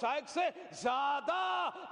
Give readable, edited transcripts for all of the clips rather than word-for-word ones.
شائق سے زیادہ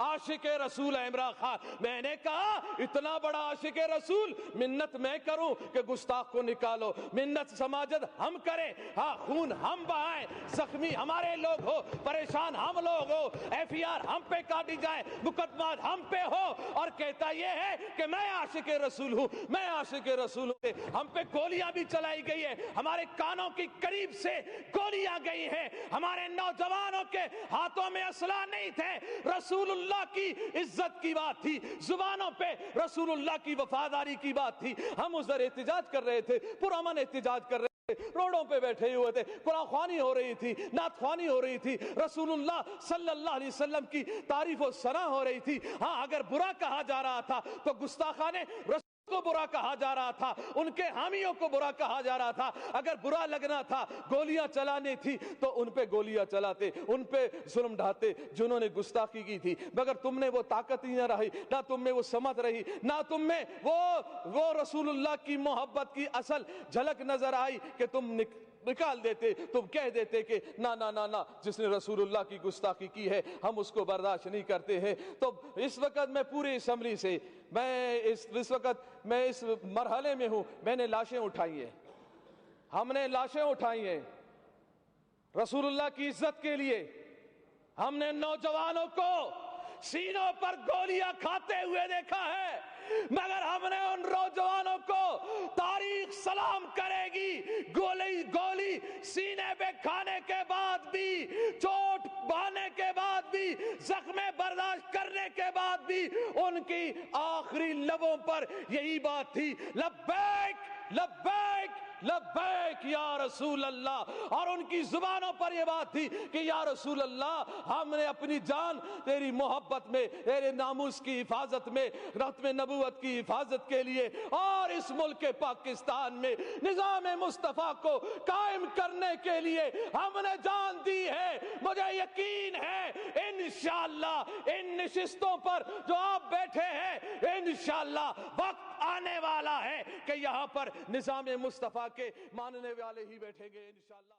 عاشق رسول عمران خان. میں نے کہا اتنا بڑا عاشق رسول منت میں کروں کہ گستاخ کو نکالو, منت سماجت ہم کریں, ہاں خون ہم بہائیں, زخمی ہمارے لوگ ہو, پریشان ہم لوگ ہو, FIR ہم پہ کاٹی جائے, مقدمات ہم پہ ہو, اور کہتا یہ ہے کہ میں عاشق رسول ہوں, میں عاشق رسول ہوں. ہم پہ گولیاں بھی چلائی گئی ہے, ہمارے کانوں کی قریب سے گولیاں گئی ہیں, ہمارے نوجوانوں کے ہاتھوں میں اسلحہ نہیں تھے. رسول اللہ کی عزت کی بات تھی, زبانوں پہ رسول اللہ کی وفاداری کی بات تھی. ہم اس در احتجاج کر رہے تھے, پرامن احتجاج کر رہے تھے, روڈوں پہ بیٹھے ہوئے تھے, قرآن خوانی ہو رہی تھی, نعت خوانی ہو رہی تھی, رسول اللہ صلی اللہ علیہ وسلم کی تعریف و ثنا ہو رہی تھی. ہاں اگر برا کہا جا رہا تھا تو گستاخانے رسول کو برا کہا جا رہا تھا, ان کے حامیوں کو برا کہا جا رہا تھا. اگر برا لگنا تھا, گولیاں چلانی تھی تو ان پہ گولیاں چلاتے, ان پہ ظلم ڈھاتے جنہوں نے گستاخی کی تھی. مگر تم نے وہ طاقت ہی نہ رہی, نہ تم میں وہ سمت رہی, نہ تم میں وہ رسول اللہ کی محبت کی اصل جھلک نظر آئی کہ تم نکال دیتے, تم کہہ دیتے کہ نا نا نا نا, جس نے رسول اللہ کی گستاخی کی ہے ہم اس کو برداشت نہیں کرتے ہیں. تو اس وقت میں پوری اسمبلی سے اس وقت میں اس مرحلے میں ہوں, میں نے لاشیں اٹھائی ہیں, ہم نے لاشیں اٹھائی ہیں رسول اللہ کی عزت کے لیے. ہم نے نوجوانوں کو سینوں پر گولیاں کھاتے ہوئے دیکھا ہے, مگر ہم نے ان نوجوانوں کو تاریخ سلام کرے گی, گولی سینے پہ کھانے کے بعد بھی, چوٹ بہانے کے بعد بھی, زخم برداشت کرنے کے بعد بھی ان کی آخری لبوں پر یہی بات تھی, لبیک لبیک لبیک یا رسول اللہ. اور ان کی زبانوں پر یہ بات تھی کہ یا رسول اللہ, ہم نے اپنی جان تیری محبت میں, تیرے ناموس کی حفاظت میں, ختم نبوت کی حفاظت کے لیے اور اس ملک پاکستان میں نظام مصطفیٰ کو قائم کرنے کے لیے ہم نے جان دی ہے. مجھے یقین ہے انشاءاللہ ان نشستوں پر جو آپ بیٹھے ہیں, انشاءاللہ وقت آنے والا ہے کہ یہاں پر نظام مصطفیٰ کے ماننے والے ہی بیٹھیں گے انشاءاللہ.